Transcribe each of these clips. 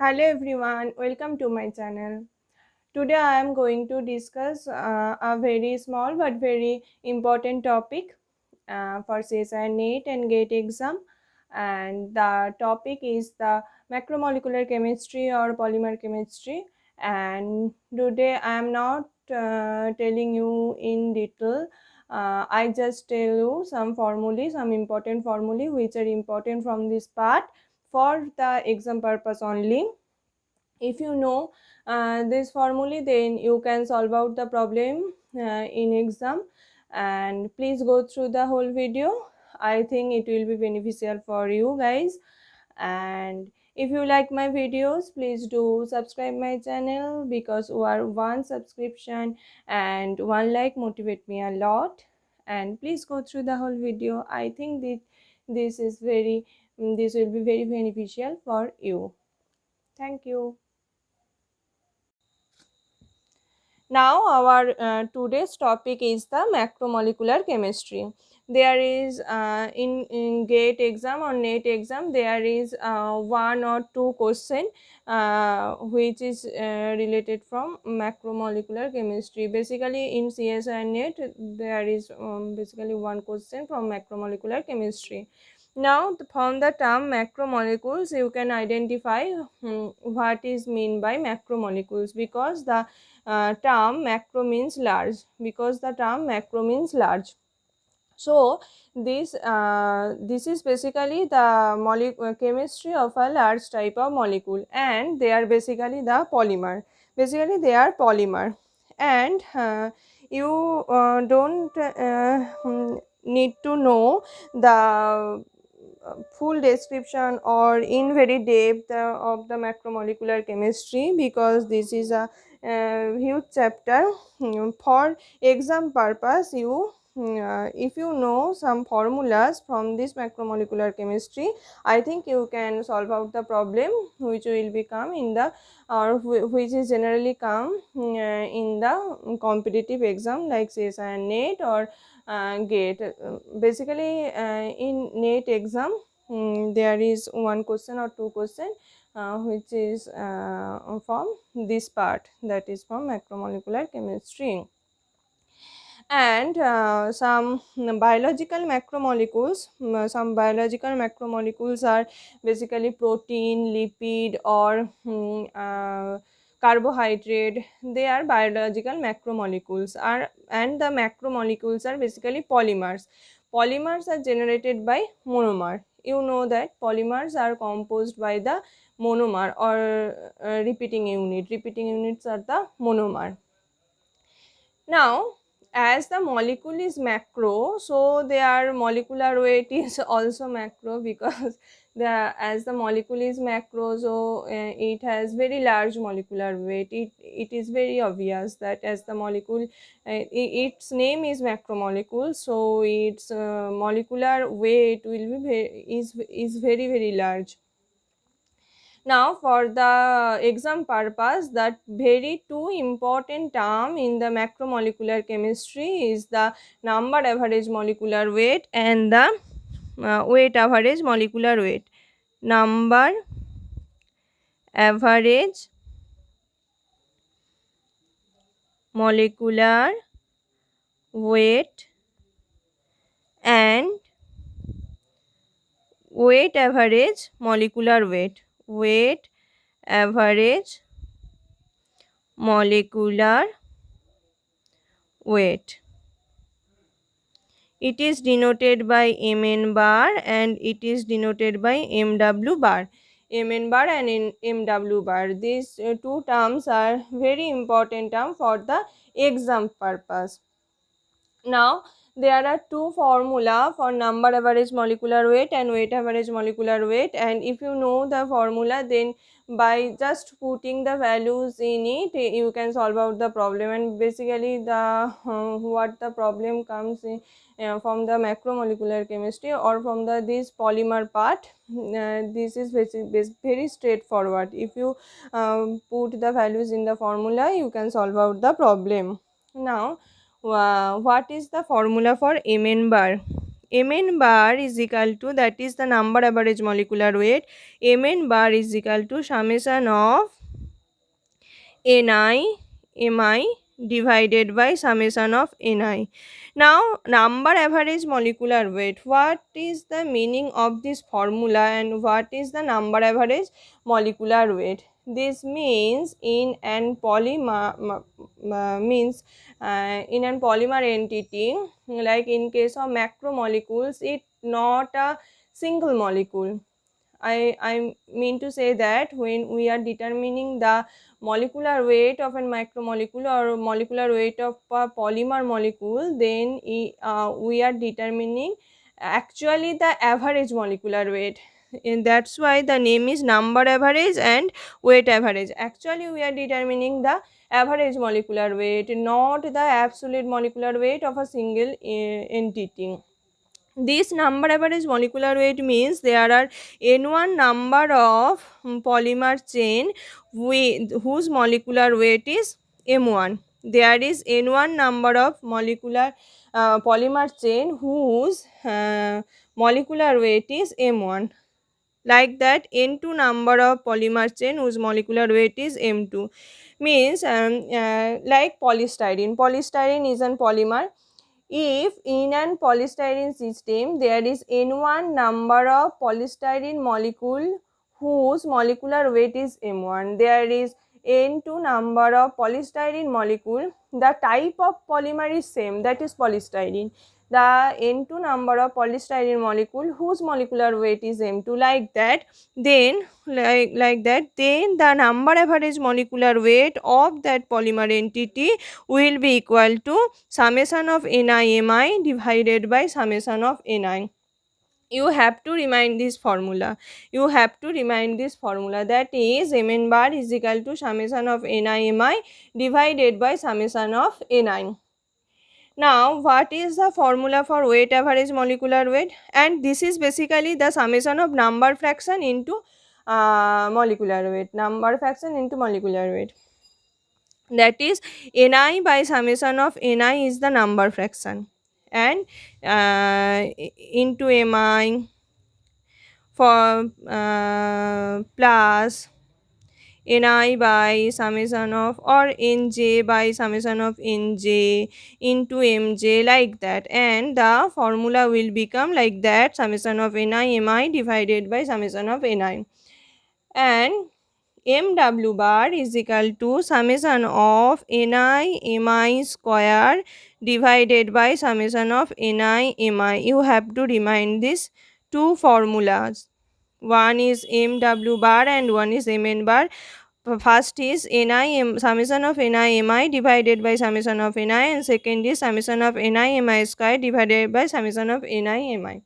Hello everyone, welcome to my channel. Today I am going to discuss a very small but very important topic for CSIR NET and GATE exam, and the topic is the macromolecular chemistry or polymer chemistry. And today I am not telling you in detail. I just tell you some formulae, some important formulae which are important from this part for the exam purpose only. If you know this formula, then you can solve out the problem in exam. And please go through the whole video. I think it will be beneficial for you guys. And if you like my videos, please do subscribe my channel, because one subscription and one like motivate me a lot. And please go through the whole video. I think that this will be very beneficial for you. Thank you. Now our today's topic is the macromolecular chemistry. There is in GATE exam or NET exam, there is one or two question which is related from macromolecular chemistry. Basically in CSIR NET there is basically one question from macromolecular chemistry. Now from the term macromolecules you can identify what is mean by macromolecules, because the term macro means large, so this is basically the chemistry of a large type of molecule, and they are basically the polymer. Basically they are polymer. And you don't need to know the full description or in very depth of the macromolecular chemistry, because this is a huge chapter. For exam purpose, if you know some formulas from this macromolecular chemistry, I think you can solve out the problem which will become in the or which is generally come in the competitive exam like CSIR NET or GATE. Basically in NET exam there is one question or two question which is from this part, that is from macromolecular chemistry. And some biological macromolecules are basically protein, lipid, or carbohydrate. They are biological macromolecules, and the macromolecules are basically polymers. Polymers are generated by monomer. You know that polymers are composed by the monomer or repeating unit. Repeating units are the monomer. Now, as the molecule is macro, so their molecular weight is also macro, because as the molecule is macro, so it has very large molecular weight. It is very obvious that as the molecule, its name is macromolecule, so its molecular weight will be is very large. Now for the exam purpose, that very two important term in the macromolecular chemistry is the number average molecular weight and the weight average molecular weight. Number average molecular weight and weight average molecular weight. Weight average molecular weight. It is denoted by Mn bar and it is denoted by Mw bar. Mn bar and Mw bar. These two terms are very important term for the exam purpose. Now there are two formula for number average molecular weight and weight average molecular weight, and if you know the formula, then by just putting the values in it you can solve out the problem. And basically the what the problem comes in from the macromolecular chemistry or from the this polymer part, this is very straightforward. If you put the values in the formula, you can solve out the problem. Now what is the formula for Mn bar? Mn bar is equal to, that is the number average molecular weight, Mn bar is equal to summation of Ni Mi divided by summation of Ni. Now number average molecular weight, what is the meaning of this formula and what is the number average molecular weight? This means in an polymer in an polymer entity, like in case of macromolecules, it not a single molecule. I mean to say that when we are determining the molecular weight of a macromolecule or molecular weight of a polymer molecule, then we are determining actually the average molecular weight, and that's why the name is number average and weight average. Actually we are determining the average molecular weight, not the absolute molecular weight of a single entity. This number average molecular weight means there are n1 number of polymer chain whose molecular weight is m1. There is n1 number of molecular polymer chain whose molecular weight is m1. Like that, n2 number of polymer chain whose molecular weight is m2. Means like polystyrene. Polystyrene is an polymer. If in an polystyrene system there is n1 number of polystyrene molecule whose molecular weight is m1, there is n2 number of polystyrene molecule, the type of polymer is same, that is polystyrene. The n2 number of polystyrene molecule whose molecular weight is m2, like that, then then the number average molecular weight of that polymer entity will be equal to summation of Ni divided by summation of Ni. You have to remind this formula. You have to remind this formula, that is Mn bar is equal to summation of Ni divided by summation of Ni. Now what is the formula for weight average molecular weight? And this is basically the summation of number fraction into molecular weight. Number fraction into molecular weight. That is Ni by summation of Ni is the number fraction, and into Mi for plus Ni by summation of, or Nj by summation of Nj into Mj, like that, and the formula will become like that, summation of Ni Mi divided by summation of Ni. And Mw bar is equal to summation of Ni Mi square divided by summation of Ni Mi. You have to remind these two formulas. One is Mw bar and one is Mn bar. First is summation of Ni Mi divided by summation of Ni, and second is summation of Ni Mi square divided by summation of Ni Mi.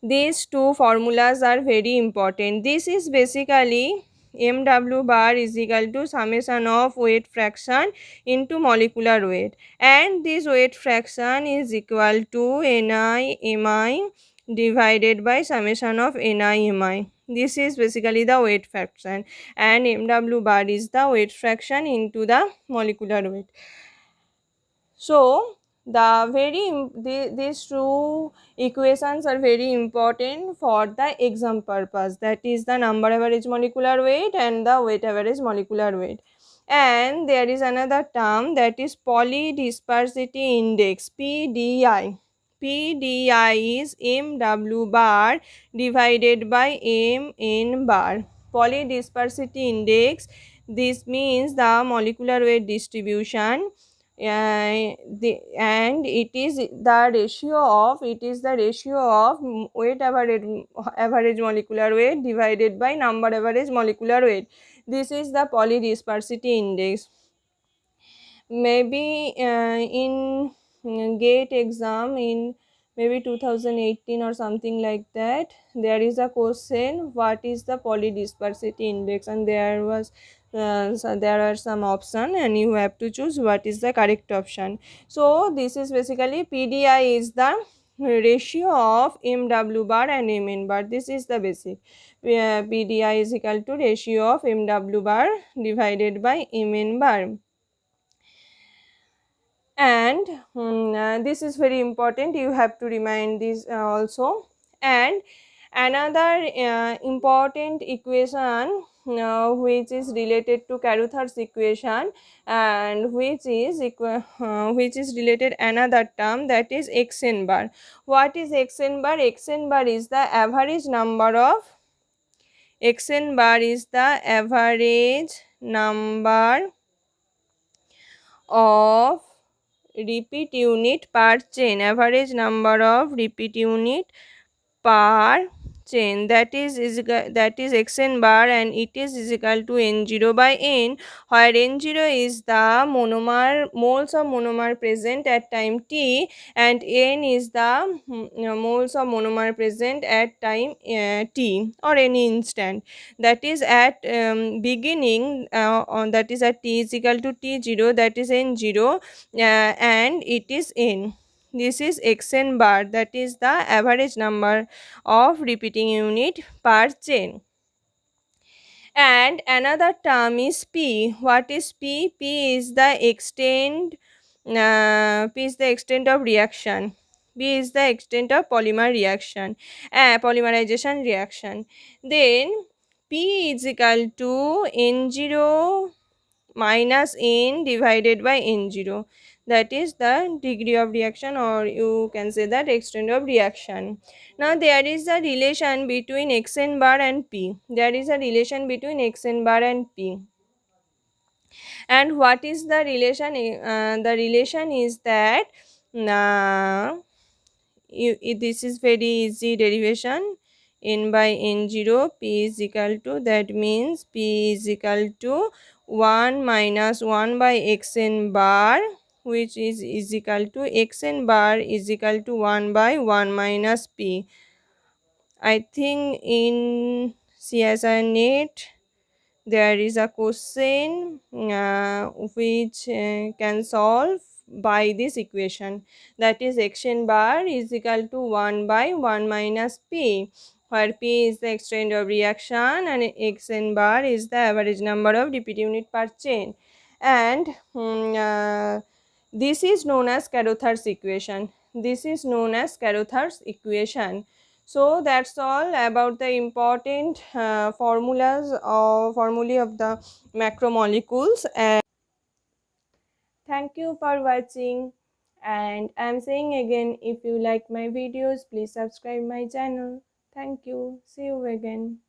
These two formulas are very important. This is basically Mw bar is equal to summation of weight fraction into molecular weight, and this weight fraction is equal to Ni Mi divided by summation of Ni Mi. This is basically the weight fraction, and Mw bar is the weight fraction into the molecular weight. So these two equations are very important for the exam purpose, that is the number average molecular weight and the weight average molecular weight. And there is another term, that is polydispersity index, PDI. PDI is Mw bar divided by Mn bar. Polydispersity index, this means the molecular weight distribution, and it is the ratio of weight average molecular weight divided by number average molecular weight. This is the polydispersity index. Maybe in GATE exam in maybe 2018 or something like that, there is a question, what is the polydispersity index, and so there are some options and you have to choose what is the correct option. So this is basically PDI is the ratio of Mw bar and Mn bar. This is the basic. PDI is equal to ratio of Mw bar divided by Mn bar. And this is very important, you have to remind this also. And another important equation which is related to Caruthers equation, and which is related another term, that is xn bar. What is xn bar? Xn bar is the average number of of repeat unit per chain, average number of repeat unit per chain, that is xn bar, and it is equal to n0 by n, where n0 is the moles of monomer present at time t, and n is the moles of monomer present at time t, or any instant, that is at beginning that is at t is equal to t0, that is n0, and it is n. This is xn bar, that is the average number of repeating unit per chain. And another term is p. What is p? P is the extent of reaction. P is the extent of polymerization reaction. Then p is equal to n0 minus n divided by n0, that is the degree of reaction, or you can say that extent of reaction. Now there is a relation between xn bar and p. There is a relation between xn bar and p. And what is the relation? The relation is that this is very easy derivation. N by n0, p is equal to, that means p is equal to 1 minus 1 by xn bar, which is equal to xn bar is equal to 1 by 1 minus p. I think in CSI net there is a question which can solve by this equation, that is xn bar is equal to 1 by 1 minus p, where p is the extent of reaction and xn bar is the average number of repeat unit per chain. And this is known as Caruthers equation. This is known as Caruthers equation. So that's all about the important formulae of the macromolecules. And thank you for watching. And I'm saying again, if you like my videos, please subscribe my channel. Thank you. See you again.